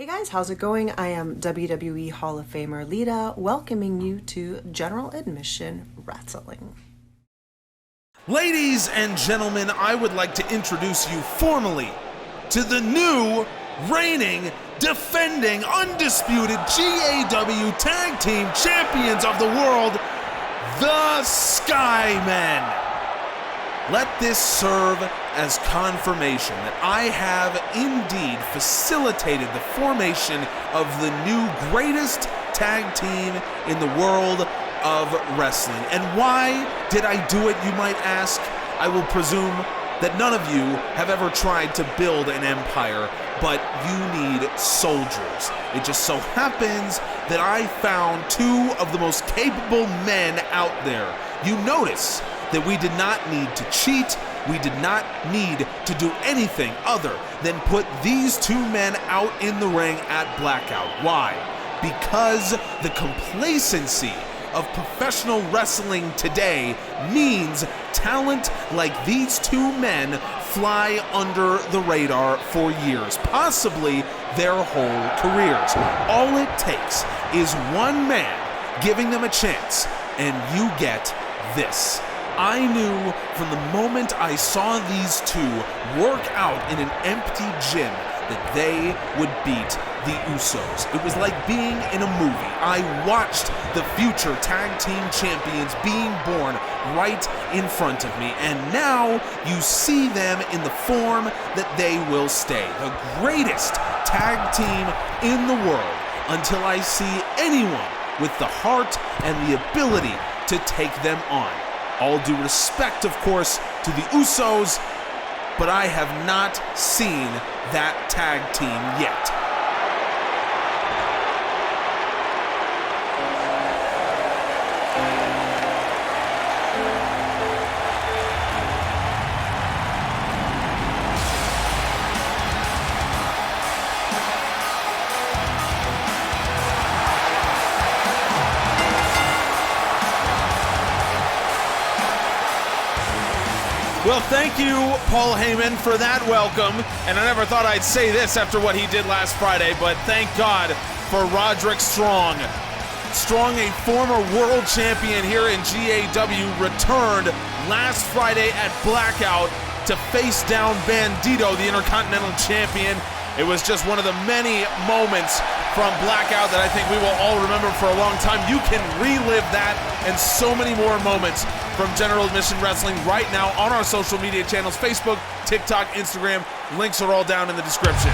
Hey guys, how's it going? I am WWE Hall of Famer Lita, welcoming you to General Admission Wrestling. Ladies and gentlemen, I would like to introduce you formally to the new, reigning, defending, undisputed GAW Tag Team Champions of the World, the Skymen. Let this serve as confirmation that I have indeed facilitated the formation of the new greatest tag team in the world of wrestling. And why did I do it, you might ask? I will presume that none of you have ever tried to build an empire, but you need soldiers. It just so happens that I found two of the most capable men out there. You notice that we did not need to cheat, we did not need to do anything other than put these two men out in the ring at Blackout. Why? Because the complacency of professional wrestling today means talent like these two men fly under the radar for years, possibly their whole careers. All it takes is one man giving them a chance, and you get this. I knew from the moment I saw these two work out in an empty gym that they would beat the Usos. It was like being in a movie. I watched the future tag team champions being born right in front of me, and now you see them in the form that they will stay. The greatest tag team in the world until I see anyone with the heart and the ability to take them on. All due respect, of course, to the Usos, but I have not seen that tag team yet. Well, thank you, Paul Heyman, for that welcome. And I never thought I'd say this after what he did last Friday, but thank God for Roderick Strong. Strong, a former world champion here in GAW, returned last Friday at Blackout to face down Bandito, the Intercontinental Champion. It was just one of the many moments from Blackout that I think we will all remember for a long time. You can relive that and so many more moments from General Admission Wrestling right now on our social media channels, Facebook, TikTok, Instagram. Links are all down in the description.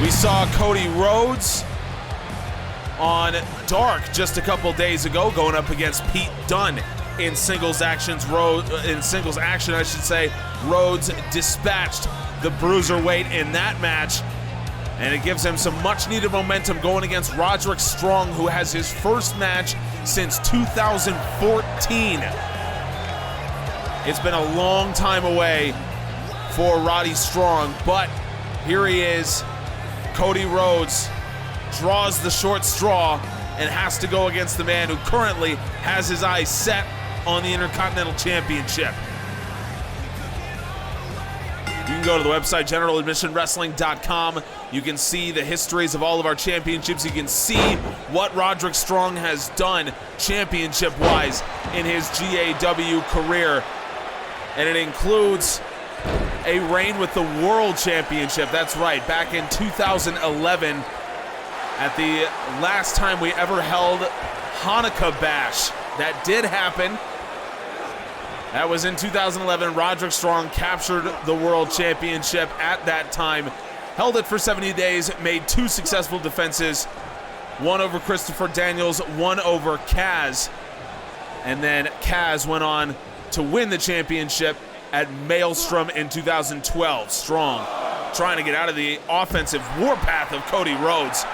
We saw Cody Rhodes on Dark just a couple days ago, going up against Pete Dunne in singles action. Rhodes dispatched the Bruiserweight in that match, and it gives him some much-needed momentum going against Roderick Strong, who has his first match since 2014. It's been a long time away for Roddy Strong, but here he is. Cody Rhodes draws the short straw and has to go against the man who currently has his eyes set on the Intercontinental Championship. You can go to the website, generaladmissionwrestling.com. You can see the histories of all of our championships. You can see what Roderick Strong has done championship-wise in his GAW career. And it includes a reign with the World Championship. That's right, back in 2011, at the last time we ever held Hanukkah Bash. That did happen. That was in 2011. Roderick Strong captured the World Championship at that time, held it for 70 days, made two successful defenses, one over Christopher Daniels, one over Kaz. And then Kaz went on to win the championship at Maelstrom in 2012. Strong trying to get out of the offensive warpath of Cody Rhodes,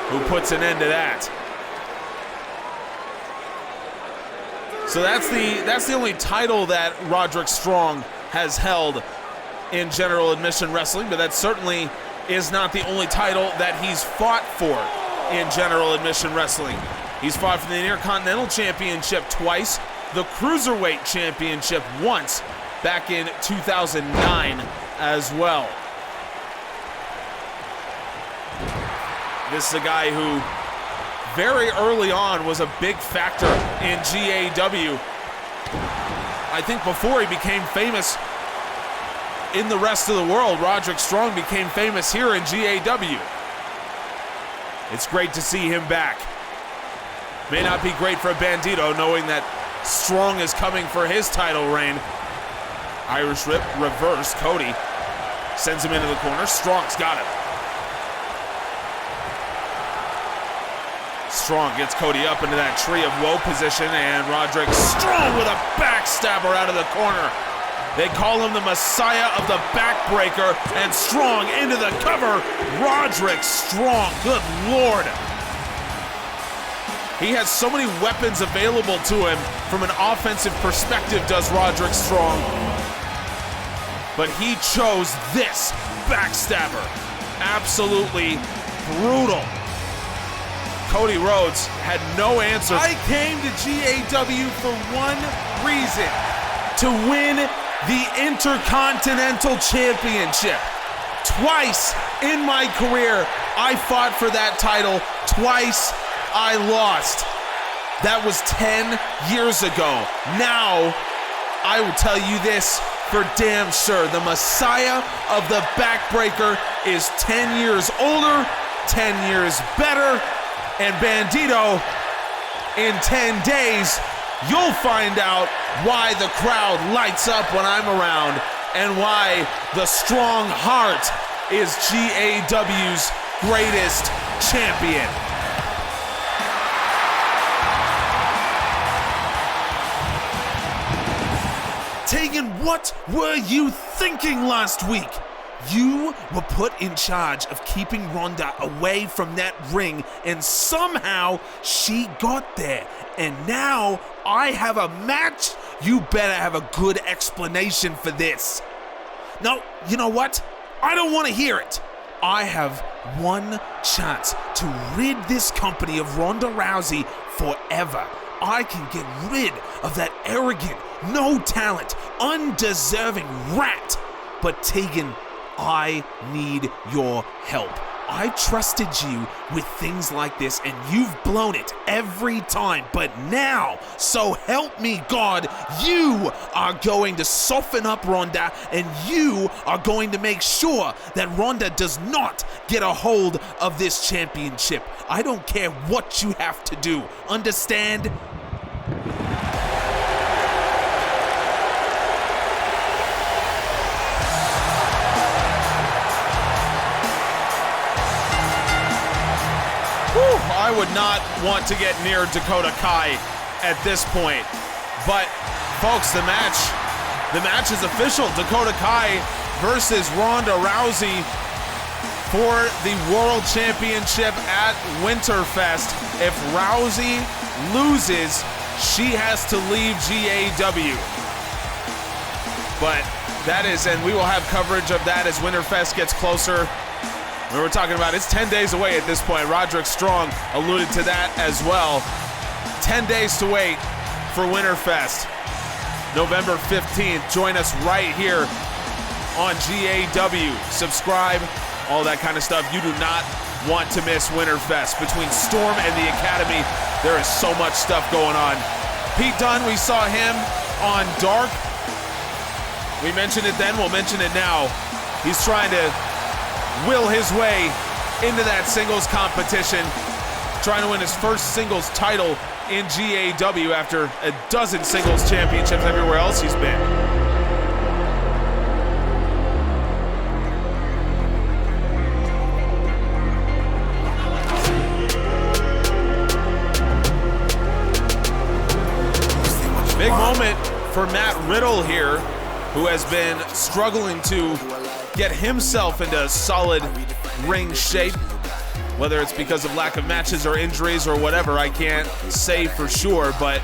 who puts an end to that. So that's the only title that Roderick Strong has held in General Admission Wrestling, but that certainly is not the only title that he's fought for in General Admission Wrestling. He's fought for the Intercontinental Championship twice, the Cruiserweight Championship once, back in 2009 as well. This is a guy who very early on was a big factor in GAW. I think before he became famous in the rest of the world, Roderick Strong became famous here in GAW. It's great to see him back. May not be great for Bandito knowing that Strong is coming for his title reign. Irish Whip reverse. Cody sends him into the corner. Strong's got him. Strong gets Cody up into that tree of woe position, and Roderick Strong with a backstabber out of the corner. They call him the Messiah of the Backbreaker, and Strong into the cover. Roderick Strong, good Lord. He has so many weapons available to him from an offensive perspective, does Roderick Strong. But he chose this backstabber. Absolutely brutal. Cody Rhodes had no answer. I came to GAW for one reason: to win the Intercontinental Championship. Twice in my career, I fought for that title. Twice, I lost. That was 10 years ago. Now, I will tell you this for damn sure. The Messiah of the Backbreaker is 10 years older, 10 years better, and Bandito, in 10 days, you'll find out why the crowd lights up when I'm around and why the Strong Heart is GAW's greatest champion. Tegan, what were you thinking last week? You were put in charge of keeping Ronda away from that ring, and somehow she got there. And now I have a match? You better have a good explanation for this. No, you know what? I don't want to hear it. I have one chance to rid this company of Ronda Rousey forever. I can get rid of that arrogant, no talent, undeserving rat. But Tegan, I need your help. I trusted you with things like this, and you've blown it every time. But now, so help me God, you are going to soften up Ronda, and you are going to make sure that Ronda does not get a hold of this championship. I don't care what you have to do. Understand? I would not want to get near Dakota Kai at this point. But, folks, the match is official. Dakota Kai versus Ronda Rousey for the World Championship at Winterfest. If Rousey loses, she has to leave GAW. But that is, and we will have coverage of that as Winterfest gets closer. We were talking about it's 10 days away at this point. Roderick Strong alluded to that as well. 10 days to wait for Winterfest. November 15th. Join us right here on GAW. Subscribe, all that kind of stuff. You do not want to miss Winterfest. Between Storm and the Academy, there is so much stuff going on. Pete Dunne, we saw him on Dark. We mentioned it then, we'll mention it now. He's trying to will his way into that singles competition, trying to win his first singles title in GAW after a dozen singles championships everywhere else he's been. Big moment for Matt Riddle here, who has been struggling to get himself into solid ring shape. Whether it's because of lack of matches or injuries or whatever, I can't say for sure, but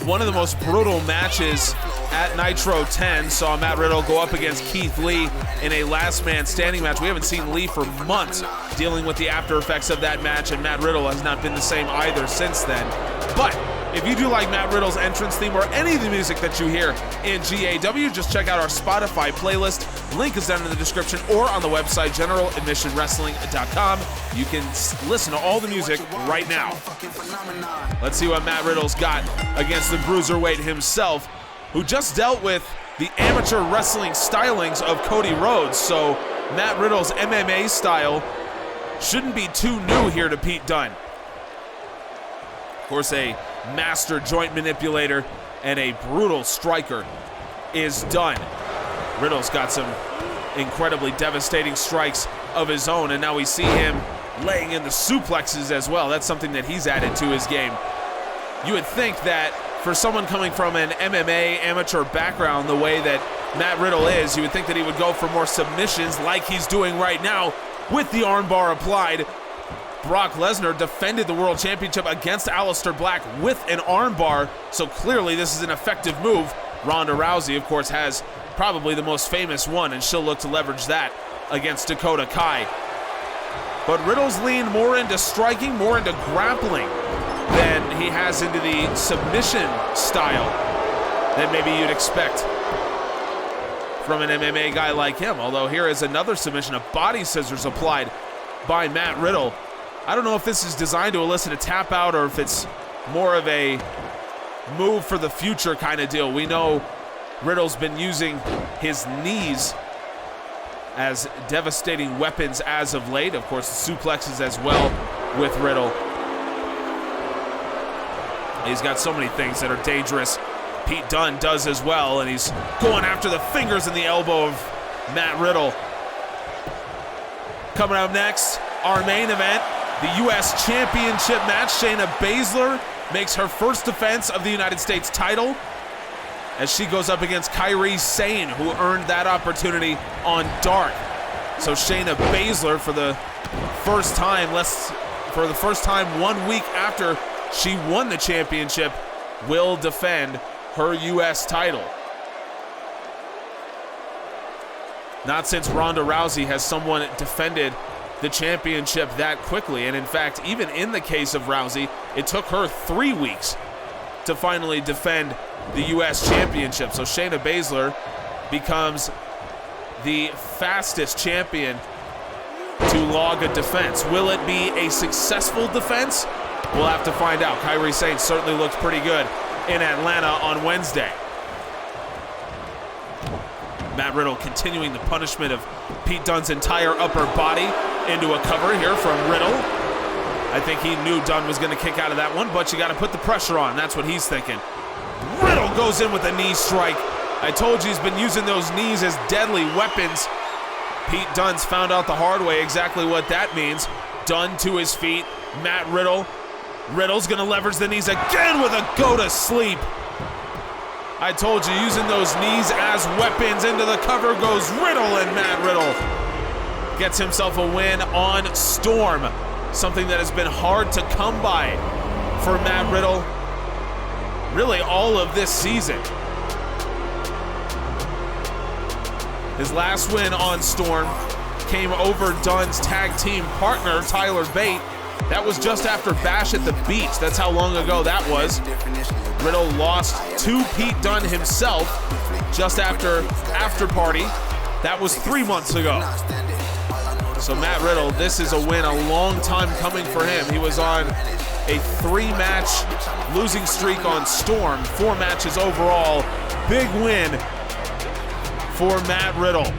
One of the most brutal matches at Nitro 10 saw Matt Riddle go up against Keith Lee in a last man standing match. We haven't seen Lee for months dealing with the after effects of that match, and Matt Riddle has not been the same either since then. But if you do like Matt Riddle's entrance theme or any of the music that you hear in GAW, just check out our Spotify playlist. Link is down in the description or on the website, generaladmissionwrestling.com. You can listen to all the music right now. Let's see what Matt Riddle's got against the Bruiserweight himself, who just dealt with the amateur wrestling stylings of Cody Rhodes. So Matt Riddle's MMA style shouldn't be too new here to Pete Dunne. Of course, a master joint manipulator and a brutal striker is Dunne. Riddle's got some incredibly devastating strikes of his own, and now we see him laying in the suplexes as well. That's something that he's added to his game. You would think that for someone coming from an MMA amateur background the way that Matt Riddle is, you would think that he would go for more submissions like he's doing right now with the armbar applied. Brock Lesnar defended the World Championship against Aleister Black with an armbar, so clearly this is an effective move. Ronda Rousey, of course, has probably the most famous one, and she'll look to leverage that against Dakota Kai. But Riddle's leaned more into striking, more into grappling than he has into the submission style that maybe you'd expect from an MMA guy like him. Although here is another submission, a body scissors applied by Matt Riddle. I don't know if this is designed to elicit a tap out or if it's more of a move for the future kind of deal. We know Riddle's been using his knees as devastating weapons as of late. Of course, the suplexes as well with Riddle. He's got so many things that are dangerous. Pete Dunne does as well, and he's going after the fingers and the elbow of Matt Riddle. Coming up next, our main event, the U.S. Championship match. Shayna Baszler makes her first defense of the United States title as she goes up against Kairi Sane, who earned that opportunity on Dark. So Shayna Baszler, for the first time 1 week after she won the championship, will defend her U.S. title. Not since Ronda Rousey has someone defended the championship that quickly. And in fact, even in the case of Rousey, it took her 3 weeks to finally defend the U.S. championship. So Shayna Baszler becomes the fastest champion to log a defense. Will it be a successful defense? We'll have to find out. Kairi Sane certainly looked pretty good in Atlanta on Wednesday. Matt Riddle continuing the punishment of Pete Dunne's entire upper body into a cover here from Riddle. I think he knew Dunne was going to kick out of that one, but you got to put the pressure on. That's what he's thinking. Riddle goes in with a knee strike. I told you he's been using those knees as deadly weapons. Pete Dunne's found out the hard way exactly what that means. Dunne to his feet. Matt Riddle. Riddle's going to leverage the knees again with a go to sleep. I told you, using those knees as weapons. Into the cover goes Riddle, and Matt Riddle gets himself a win on Storm. Something that has been hard to come by for Matt Riddle really all of this season. His last win on Storm came over Dunne's tag team partner, Tyler Bate. That was just after Bash at the Beach. That's how long ago that was. Riddle lost to Pete Dunne himself just after party. That was 3 months ago. So Matt Riddle, this is a win, a long time coming for him. He was on a 3-match losing streak on Storm, 4 matches overall. Big win for Matt Riddle.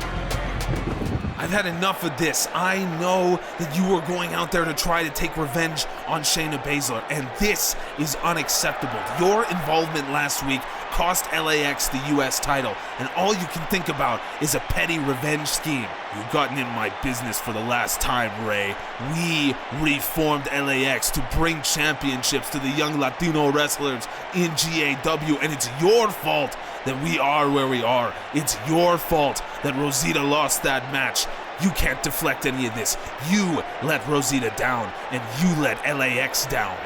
I've had enough of this. I know that you were going out there to try to take revenge on Shayna Baszler, and this is unacceptable. Your involvement last week cost LAX the US title, and all you can think about is a petty revenge scheme. You've gotten in my business for the last time, Ray. We reformed LAX to bring championships to the young Latino wrestlers in GAW, and it's your fault that we are where we are. It's your fault that Rosita lost that match. You can't deflect any of this. You let Rosita down, and you let LAX down.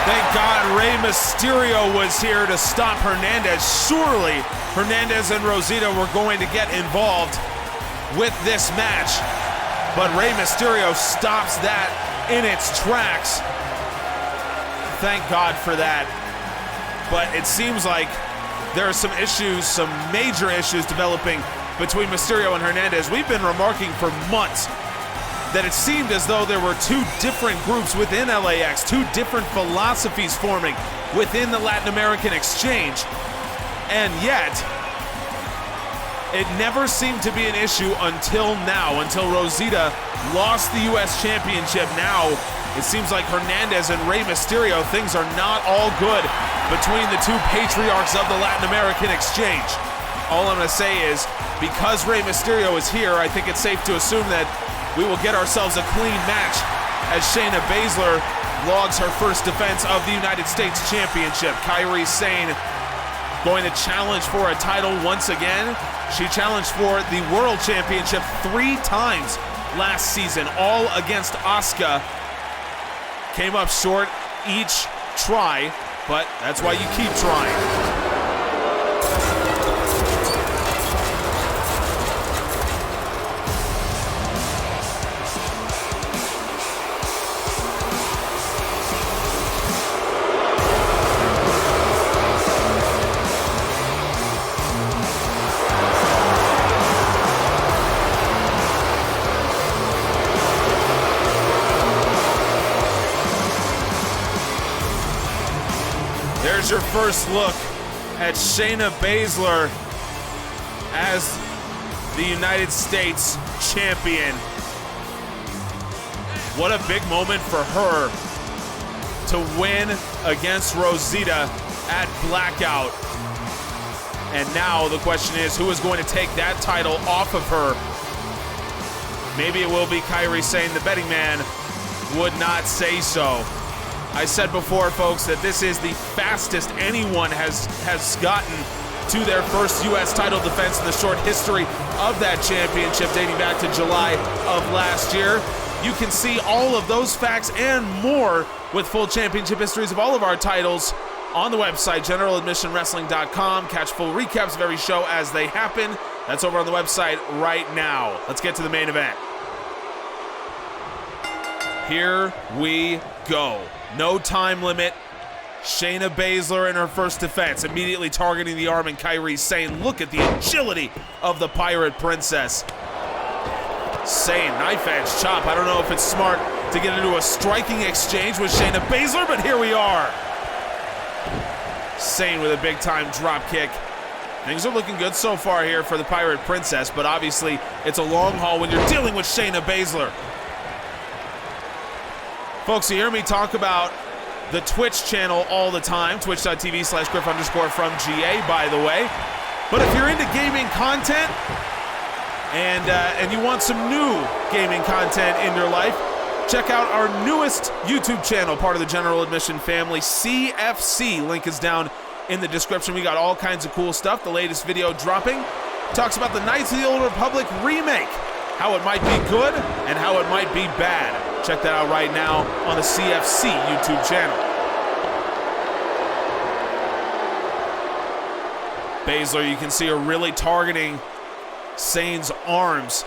Thank God Rey Mysterio was here to stop Hernandez. Surely Hernandez and Rosita were going to get involved with this match, but Rey Mysterio stops that in its tracks. Thank God for that. But it seems like there are some issues, some major issues developing between Mysterio and Hernandez. We've been remarking for months that it seemed as though there were two different groups within LAX, two different philosophies forming within the Latin American exchange. And yet, it never seemed to be an issue until now, until Rosita lost the US Championship. Now, it seems like Hernandez and Rey Mysterio, things are not all good between the two patriarchs of the Latin American exchange. All I'm gonna say is, because Rey Mysterio is here, I think it's safe to assume that we will get ourselves a clean match as Shayna Baszler logs her first defense of the United States Championship. Kairi Sane going to challenge for a title once again. She challenged for the World Championship 3 times last season, all against Asuka. Came up short each try, but that's why you keep trying. There's your first look at Shayna Baszler as the United States champion. What a big moment for her to win against Rosita at Blackout. And now the question is, who is going to take that title off of her? Maybe it will be Kairi Sane. The betting man would not say so. I said before, folks, that this is the fastest anyone has gotten to their first U.S. title defense in the short history of that championship, dating back to July of last year. You can see all of those facts and more with full championship histories of all of our titles on the website, generaladmissionwrestling.com. Catch full recaps of every show as they happen. That's over on the website right now. Let's get to the main event. Here we go. No time limit. Shayna Baszler in her first defense, immediately targeting the arm, and Kairi Sane. Look at the agility of the Pirate Princess. Sane, knife edge chop. I don't know if it's smart to get into a striking exchange with Shayna Baszler, but here we are. Sane with a big time drop kick. Things are looking good so far here for the Pirate Princess, but obviously it's a long haul when you're dealing with Shayna Baszler. Folks, you hear me talk about the Twitch channel all the time, twitch.tv/Griff_from-GA, by the way. But if you're into gaming content and you want some new gaming content in your life, check out our newest YouTube channel, part of the General Admission family, CFC. Link is down in the description. We got all kinds of cool stuff. The latest video dropping talks about the Knights of the Old Republic remake, how it might be good and how it might be bad. Check that out right now on the CFC YouTube channel. Baszler, you can see her really targeting Sane's arms.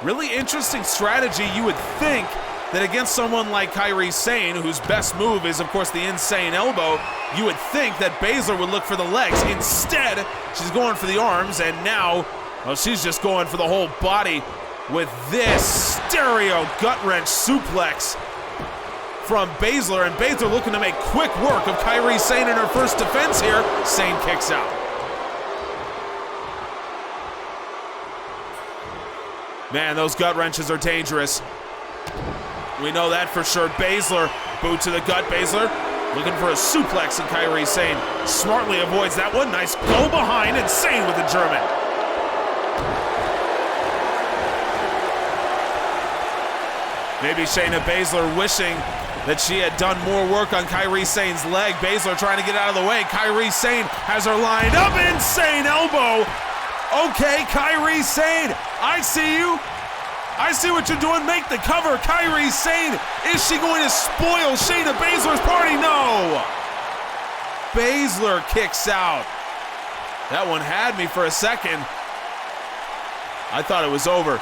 Really interesting strategy. You would think that against someone like Kairi Sane, whose best move is, of course, the insane elbow, you would think that Baszler would look for the legs. Instead, she's going for the arms, and now, well, she's just going for the whole body with this stereo gut-wrench suplex from Baszler, and Baszler looking to make quick work of Kairi Sane in her first defense here. Sane kicks out. Man, those gut wrenches are dangerous. We know that for sure. Baszler, boot to the gut. Baszler looking for a suplex, and Kairi Sane smartly avoids that one. Nice go behind, and Sane with the German. Maybe Shayna Baszler wishing that she had done more work on Kairi Sane's leg. Baszler trying to get out of the way. Kairi Sane has her lined up. Insane elbow. Okay, Kairi Sane, I see you. I see what you're doing. Make the cover. Kairi Sane. Is she going to spoil Shayna Baszler's party? No. Baszler kicks out. That one had me for a second. I thought it was over.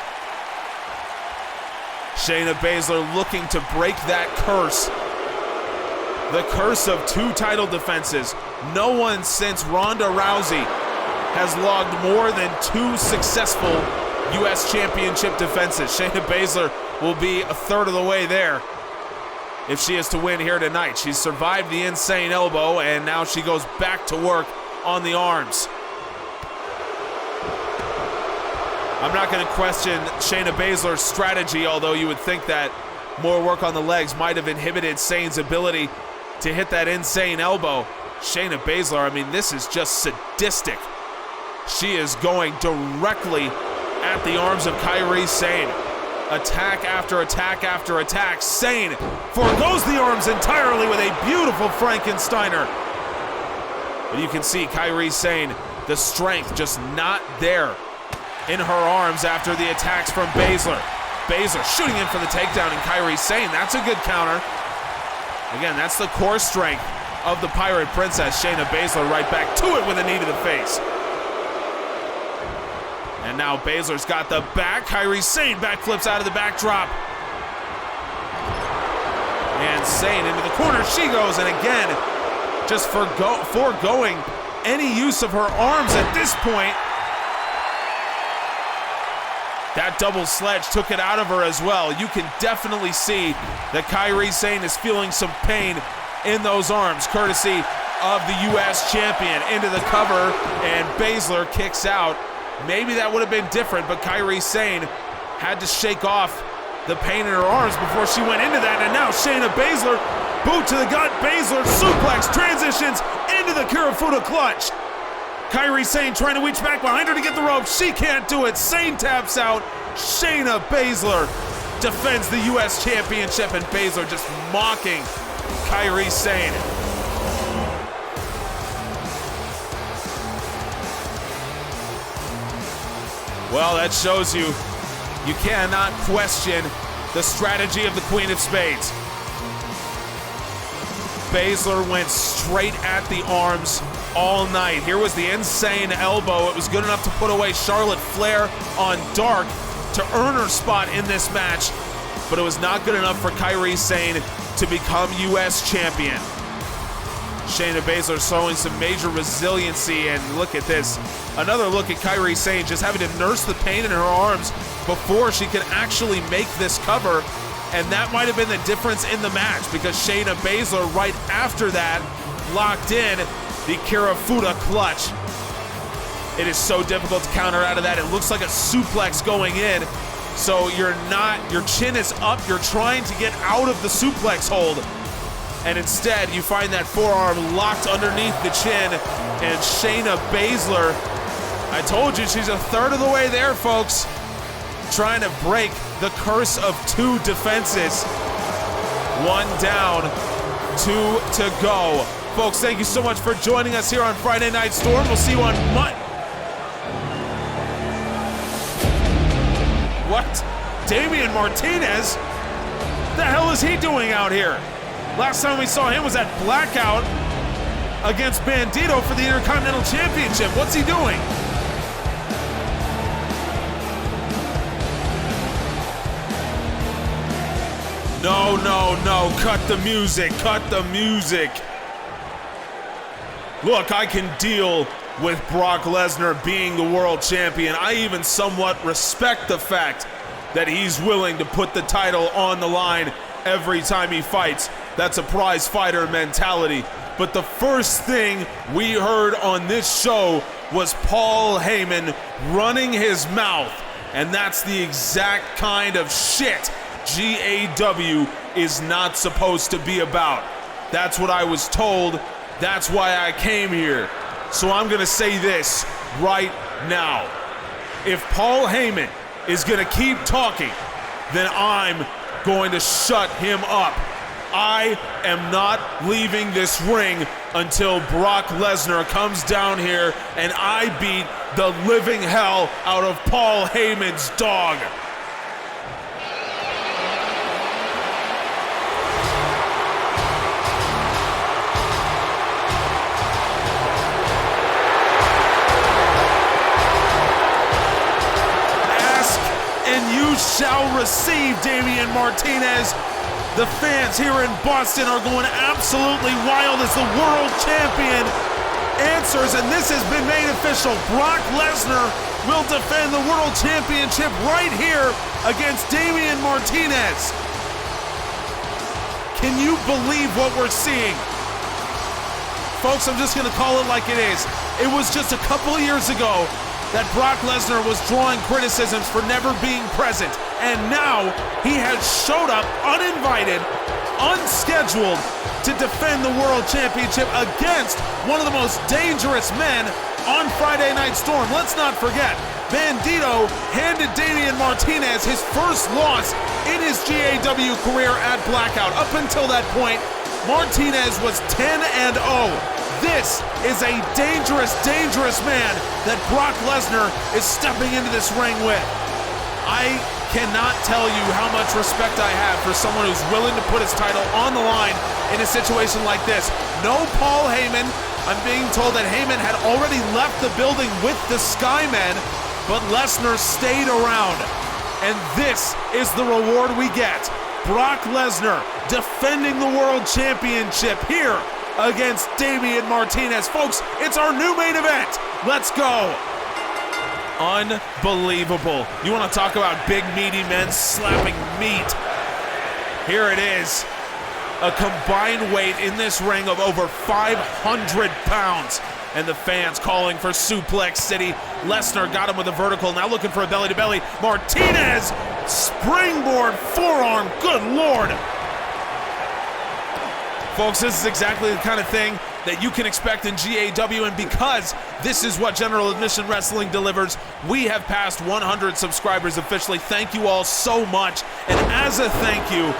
Shayna Baszler looking to break that curse. The curse of 2 title defenses. No one since Ronda Rousey has logged more than 2 successful U.S. Championship defenses. Shayna Baszler will be a third of the way there if she is to win here tonight. She's survived the insane elbow, and now she goes back to work on the arms. I'm not going to question Shayna Baszler's strategy, although you would think that more work on the legs might have inhibited Sane's ability to hit that insane elbow. Shayna Baszler, I mean, this is just sadistic. She is going directly at the arms of Kairi Sane. Attack after attack after attack. Sane forgoes the arms entirely with a beautiful Frankensteiner. But you can see Kairi Sane, the strength just not there in her arms after the attacks from Baszler. Baszler shooting in for the takedown, and Kairi Sane, that's a good counter. Again, that's the core strength of the Pirate Princess. Shayna Baszler right back to it with a knee to the face. And now Baszler's got the back. Kairi Sane backflips out of the backdrop. And Sane into the corner she goes, and again, just foregoing any use of her arms at this point. That double sledge took it out of her as well. You can definitely see that Kairi Sane is feeling some pain in those arms, courtesy of the U.S. champion. Into the cover, and Baszler kicks out. Maybe that would have been different, but Kairi Sane had to shake off the pain in her arms before she went into that. And now Shayna Baszler, boot to the gut. Baszler suplex transitions into the Kirifuda clutch. Kairi Sane trying to reach back behind her to get the rope. She can't do it. Sane taps out. Shayna Baszler defends the U.S. Championship, and Baszler just mocking Kairi Sane. Well, that shows you cannot question the strategy of the Queen of Spades. Baszler went straight at the arms all night. Here was the insane elbow. It was good enough to put away Charlotte Flair on Dark to earn her spot in this match, but it was not good enough for Kairi Sane to become U.S. champion. Shayna Baszler showing some major resiliency, and look at this. Another look at Kairi Sane just having to nurse the pain in her arms before she could actually make this cover, and that might have been the difference in the match, because Shayna Baszler right after that locked in the Kirifuda clutch. It is so difficult to counter out of that. It looks like a suplex going in, so your chin is up, you're trying to get out of the suplex hold, and instead you find that forearm locked underneath the chin, and Shayna Baszler, I told you she's a third of the way there, folks, trying to break the curse of 2 defenses. 1 down, 2 to go. Folks, thank you so much for joining us here on Friday Night Storm. We'll see you on What? Damian Martinez? The hell is he doing out here? Last time we saw him was at Blackout against Bandito for the Intercontinental Championship. What's he doing? No, no, no, cut the music, cut the music. Look, I can deal with Brock Lesnar being the world champion. I even somewhat respect the fact that he's willing to put the title on the line every time he fights. That's a prize fighter mentality. But the first thing we heard on this show was Paul Heyman running his mouth. And that's the exact kind of shit GAW is not supposed to be about. That's what I was told. That's why I came here. So I'm gonna say this right now. If Paul Heyman is gonna keep talking, then I'm going to shut him up. I am not leaving this ring until Brock Lesnar comes down here and I beat the living hell out of Paul Heyman's dog. shall receive, Damian Martinez. The fans here in Boston are going absolutely wild as the world champion answers, and this has been made official. Brock Lesnar will defend the world championship right here against Damian Martinez. Can you believe what we're seeing? Folks, I'm just gonna call it like it is. It was just a couple of years ago that Brock Lesnar was drawing criticisms for never being present, and now he has showed up uninvited, unscheduled, to defend the world championship against one of the most dangerous men on Friday Night Storm. Let's not forget, Bandito handed Damian Martinez his first loss in his GAW career at Blackout. Up until that point, Martinez was 10-0. This is a dangerous, dangerous man that Brock Lesnar is stepping into this ring with. I cannot tell you how much respect I have for someone who's willing to put his title on the line in a situation like this. No Paul Heyman. I'm being told that Heyman had already left the building with the Skymen, but Lesnar stayed around. And this is the reward we get. Brock Lesnar defending the world championship here against Damian Martinez. Folks, it's our new main event. Let's go. Unbelievable. You want to talk about big meaty men slapping meat? Here it is. A combined weight in this ring of over 500 pounds. And the fans calling for Suplex City. Lesnar got him with a vertical, now looking for a belly-to-belly. Martinez, springboard forearm, good Lord. Folks, this is exactly the kind of thing that you can expect in GAW, and because this is what General Admission Wrestling delivers, we have passed 100 subscribers officially. Thank you all so much, and as a thank you,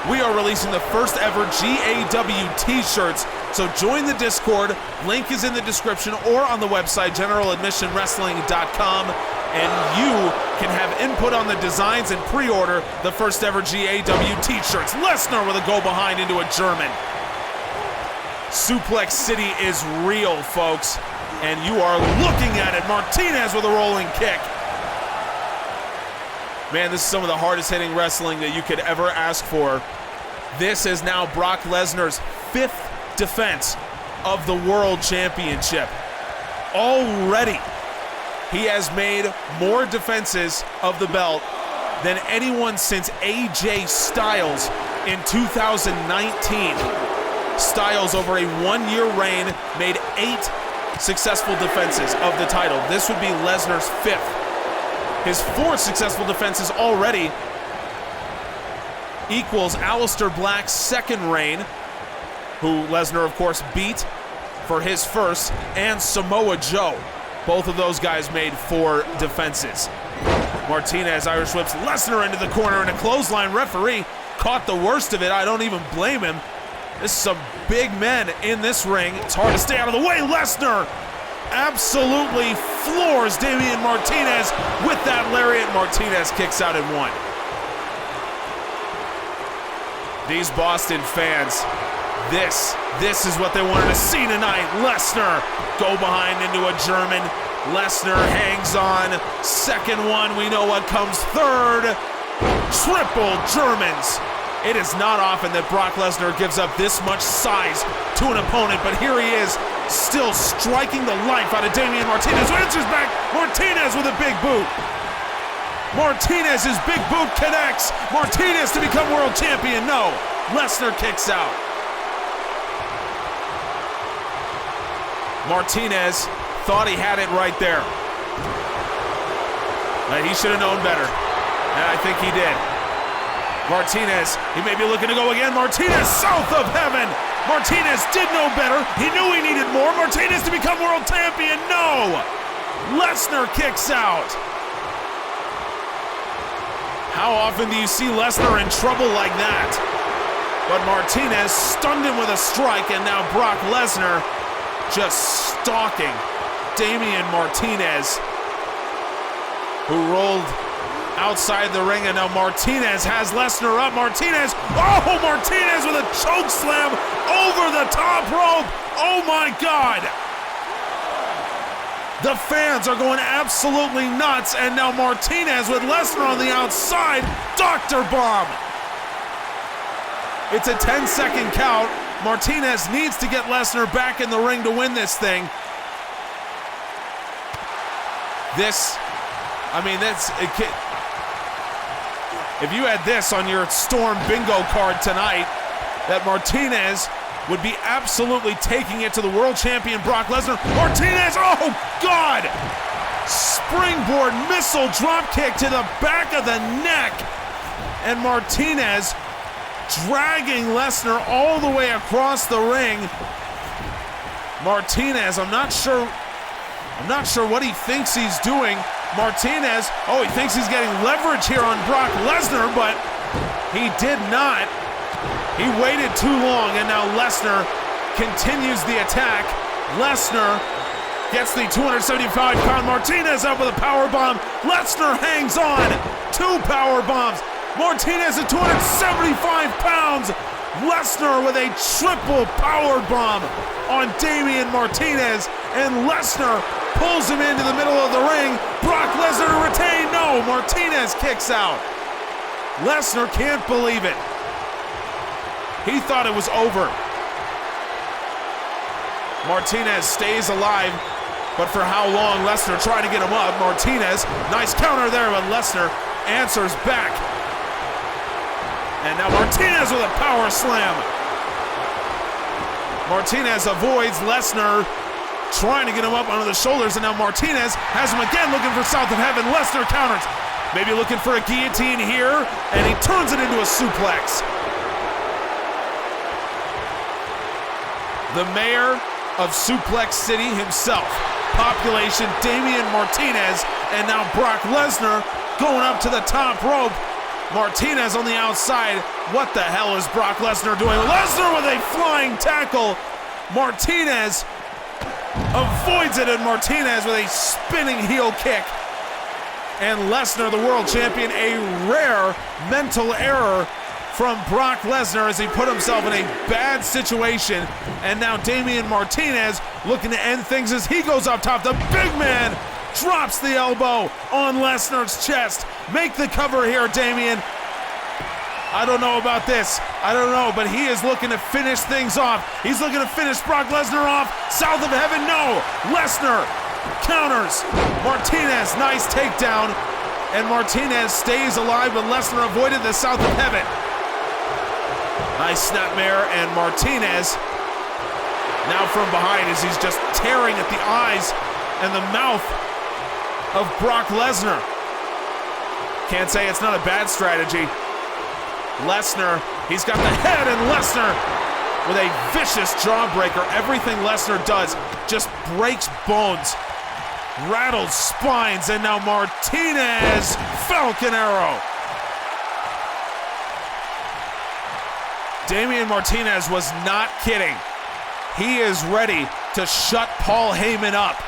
we are releasing the first ever GAW t-shirts, so join the Discord, link is in the description or on the website generaladmissionwrestling.com, and you can have input on the designs and pre-order the first ever GAW t-shirts. Lesnar with a go behind into a German. Suplex City is real, folks, and you are looking at it. Martinez with a rolling kick. Man, this is some of the hardest hitting wrestling that you could ever ask for. This is now Brock Lesnar's 5th defense of the World Championship. Already, he has made more defenses of the belt than anyone since AJ Styles in 2019. Styles, over a 1-year reign, made 8 successful defenses of the title. This would be Lesnar's 5th. His 4 successful defenses already equals Aleister Black's 2nd reign, who Lesnar, of course, beat for his first, and Samoa Joe. Both of those guys made 4 defenses. Martinez Irish whips Lesnar into the corner, and a clothesline. Referee caught the worst of it. I don't even blame him. This is some big men in this ring. It's hard to stay out of the way. Lesnar absolutely floors Damian Martinez with that lariat. Martinez kicks out in 1. These Boston fans, this is what they wanted to see tonight. Lesnar go behind into a German. Lesnar hangs on. 2nd one, we know what comes 3rd. Triple Germans. It is not often that Brock Lesnar gives up this much size to an opponent, but here he is, still striking the life out of Damian Martinez, who answers back. Martinez with a big boot. Martinez's big boot connects. Martinez to become world champion. No, Lesnar kicks out. Martinez thought he had it right there. He should have known better, and I think he did. Martinez, he may be looking to go again. Martinez, south of heaven. Martinez did know better. He knew he needed more. Martinez to become world champion. No! Lesnar kicks out. How often do you see Lesnar in trouble like that? But Martinez stunned him with a strike, and now Brock Lesnar just stalking Damian Martinez, who rolled outside the ring, and now Martinez has Lesnar up. Martinez with a choke slam over the top rope. Oh my God. The fans are going absolutely nuts, and now Martinez with Lesnar on the outside. Dr. Bomb. It's a 10-second count. Martinez needs to get Lesnar back in the ring to win this thing. If you had this on your Storm bingo card tonight, that Martinez would be absolutely taking it to the world champion Brock Lesnar. Martinez, oh God! Springboard missile drop kick to the back of the neck. And Martinez dragging Lesnar all the way across the ring. Martinez, I'm not sure what he thinks he's doing. Martinez, he thinks he's getting leverage here on Brock Lesnar, but he did not. He waited too long, and now Lesnar continues the attack. Lesnar gets the 275-pound Martinez up with a powerbomb. Lesnar hangs on. 2 power bombs. Martinez at 275 pounds. Lesnar with a triple power bomb on Damian Martinez, and Lesnar pulls him into the middle of the ring. Brock Lesnar to retain. No, Martinez kicks out. Lesnar can't believe it. He thought it was over. Martinez stays alive, but for how long? Lesnar trying to get him up. Martinez, nice counter there, but Lesnar answers back. And now Martinez with a power slam. Martinez avoids Lesnar, trying to get him up under the shoulders, and now Martinez has him again looking for South of Heaven. Lesnar counters. Maybe looking for a guillotine here, and he turns it into a suplex. The mayor of Suplex City himself. Population Damian Martinez, and now Brock Lesnar going up to the top rope. Martinez on the outside. What the hell is Brock Lesnar doing? Lesnar with a flying tackle. Martinez avoids it, and Martinez with a spinning heel kick. And Lesnar, the world champion, a rare mental error from Brock Lesnar as he put himself in a bad situation. And now Damian Martinez looking to end things as he goes up top. The big man drops the elbow on Lesnar's chest. Make the cover here, Damian. I don't know about this. I don't know, but he is looking to finish things off. He's looking to finish Brock Lesnar off. South of Heaven, no. Lesnar counters. Martinez, nice takedown. And Martinez stays alive, but Lesnar avoided the South of Heaven. Nice snapmare, and Martinez now from behind as he's just tearing at the eyes and the mouth of Brock Lesnar. Can't say it's not a bad strategy. Lesnar, he's got the head, and Lesnar with a vicious jawbreaker. Everything Lesnar does just breaks bones, rattles spines, and now Martinez, Falcon Arrow. Damian Martinez was not kidding. He is ready to shut Paul Heyman up.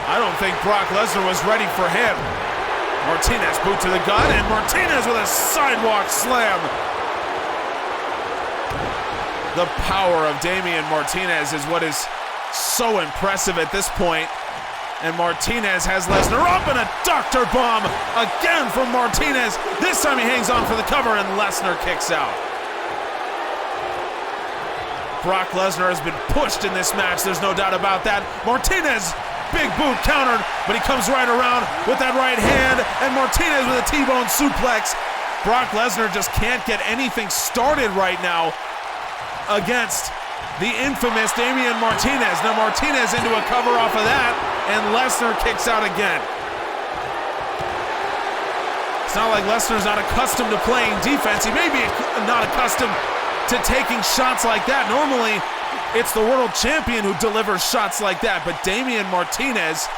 I don't think Brock Lesnar was ready for him. Martinez boot to the gut, and Martinez with a sidewalk slam. The power of Damian Martinez is what is so impressive at this point. And Martinez has Lesnar up, and a Dr. Bomb again from Martinez. This time he hangs on for the cover, and Lesnar kicks out. Brock Lesnar has been pushed in this match, there's no doubt about that. Martinez, big boot countered, but he comes right around with that right hand, and Martinez with a T-bone suplex. Brock Lesnar just can't get anything started right now against the infamous Damian Martinez. Now Martinez into a cover off of that, and Lesnar kicks out again. It's not like Lesnar's not accustomed to playing defense. He may be not accustomed to taking shots like that. Normally, it's the world champion who delivers shots like that, but Damian Martinez,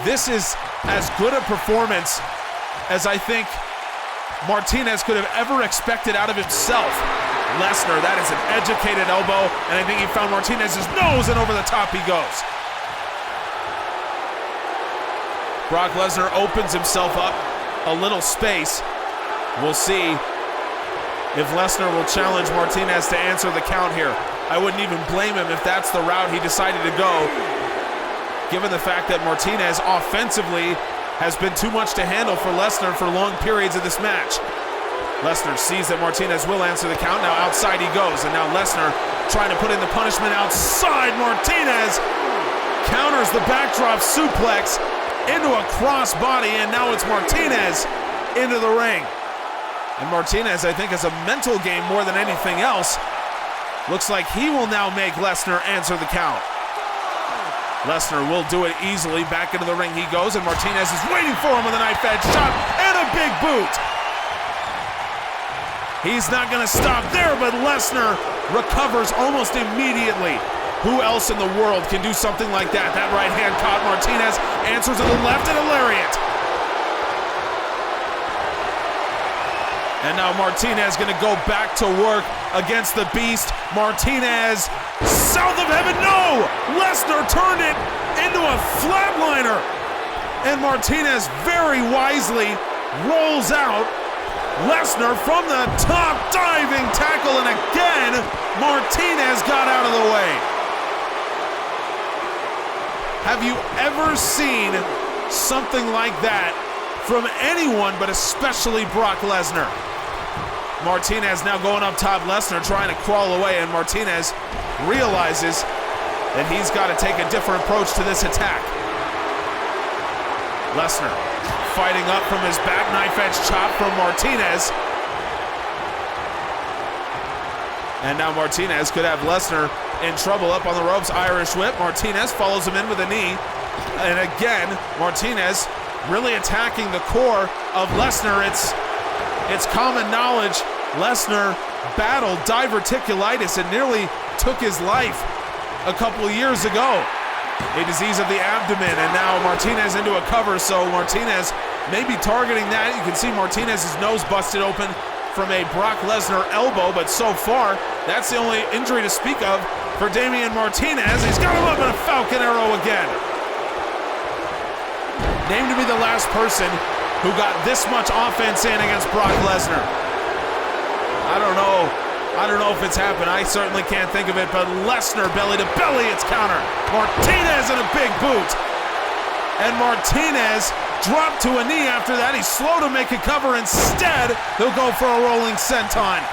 this is as good a performance as I think Martinez could have ever expected out of himself. Lesnar, that is an educated elbow, and I think he found Martinez's nose, and over the top he goes. Brock Lesnar opens himself up a little space. We'll see if Lesnar will challenge Martinez to answer the count here. I wouldn't even blame him if that's the route he decided to go, given the fact that Martinez offensively has been too much to handle for Lesnar for long periods of this match. Lesnar sees that Martinez will answer the count. Now outside he goes, and now Lesnar trying to put in the punishment outside. Martinez counters the backdrop suplex into a crossbody, and now it's Martinez into the ring. And Martinez, I think, has a mental game more than anything else. Looks like he will now make Lesnar answer the count. Lesnar will do it easily. Back into the ring he goes, and Martinez is waiting for him with a knife edge shot and a big boot. He's not going to stop there, but Lesnar recovers almost immediately. Who else in the world can do something like that? That right hand caught. Martinez answers to the left and a lariat. And now Martinez going to go back to work against the Beast. Martinez, south of heaven, no! Lesnar turned it into a flatliner. And Martinez very wisely rolls out. Lesnar from the top, diving tackle, and again, Martinez got out of the way. Have you ever seen something like that from anyone, but especially Brock Lesnar? Martinez now going up top, Lesnar trying to crawl away, and Martinez realizes that he's got to take a different approach to this attack. Lesnar fighting up from his back, knife edge chop from Martinez. And now Martinez could have Lesnar in trouble up on the ropes. Irish whip. Martinez follows him in with a knee. And again, Martinez really attacking the core of Lesnar. It's common knowledge Lesnar battled diverticulitis and nearly took his life a couple of years ago. A disease of the abdomen, and now Martinez into a cover, so Martinez may be targeting that. You can see Martinez's nose busted open from a Brock Lesnar elbow, but so far, that's the only injury to speak of for Damian Martinez. He's got him up in a Falcon Arrow again. Named to be the last person who got this much offense in against Brock Lesnar. I don't know if it's happened. I certainly can't think of it, but Lesnar belly to belly, it's counter. Martinez in a big boot. And Martinez dropped to a knee after that. He's slow to make a cover. Instead, he'll go for a rolling senton.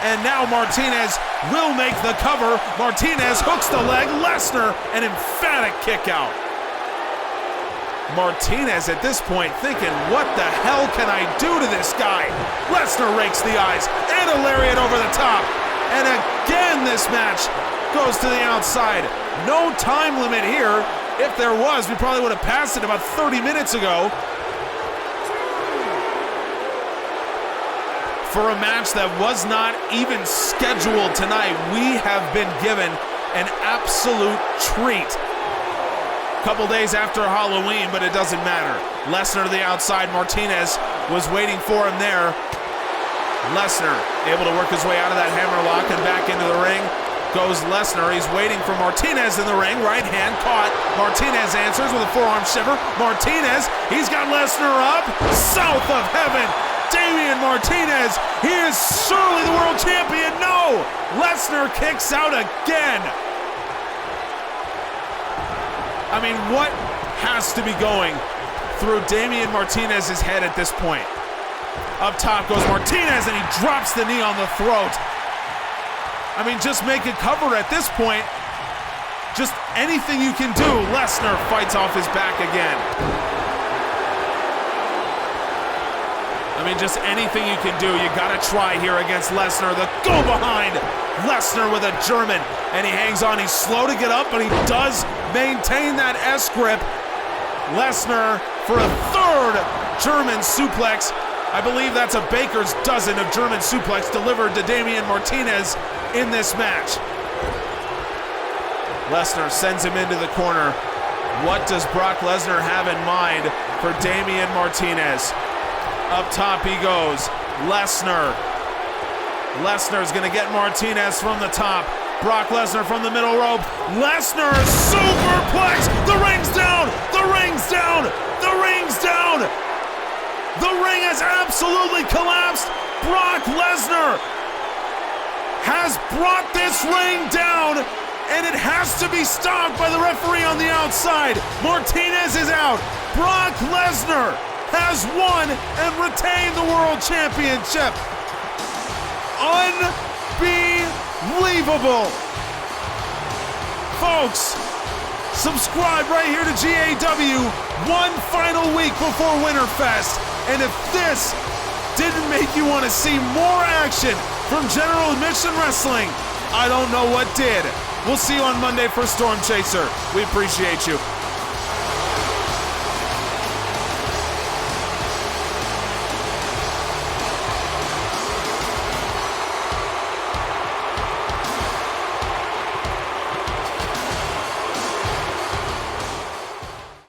And now Martinez will make the cover. Martinez hooks the leg. Lesnar, an emphatic kick out. Martinez at this point thinking, what the hell can I do to this guy? Lesnar rakes the eyes and a lariat over the top. And again, this match goes to the outside. No time limit here. If there was, we probably would have passed it about 30 minutes ago. For a match that was not even scheduled tonight, we have been given an absolute treat. Couple days after Halloween, but it doesn't matter. Lesnar to the outside. Martinez was waiting for him there. Lesnar able to work his way out of that hammerlock and back into the ring. Goes Lesnar. He's waiting for Martinez in the ring. Right hand caught. Martinez answers with a forearm shiver. Martinez, he's got Lesnar up. South of heaven. Damian Martinez. He is surely the world champion. No! Lesnar kicks out again. I mean, what has to be going through Damian Martinez's head at this point? Up top goes Martinez, and he drops the knee on the throat. I mean, just make a cover at this point. Just anything you can do. Lesnar fights off his back again. I mean, just anything you can do. You gotta try here against Lesnar. The go behind. Lesnar with a German, and he hangs on. He's slow to get up, but he does maintain that S-grip. Lesnar for a third German suplex. I believe that's a baker's dozen of German suplex delivered to Damian Martinez in this match. Lesnar sends him into the corner. What does Brock Lesnar have in mind for Damian Martinez? Up top he goes. Lesnar's gonna get Martinez from the top. Brock Lesnar from the middle rope. Lesnar superplex. The ring's down. The ring's down. The ring's down. The ring has absolutely collapsed. Brock Lesnar has brought this ring down, and it has to be stopped by the referee on the outside. Martinez is out. Brock Lesnar has won and retained the World Championship. Unbelievable. Folks, subscribe right here to GAW one final week before Winterfest. And if this didn't make you want to see more action from General Admission Wrestling, I don't know what did. We'll see you on Monday for Storm Chaser. We appreciate you.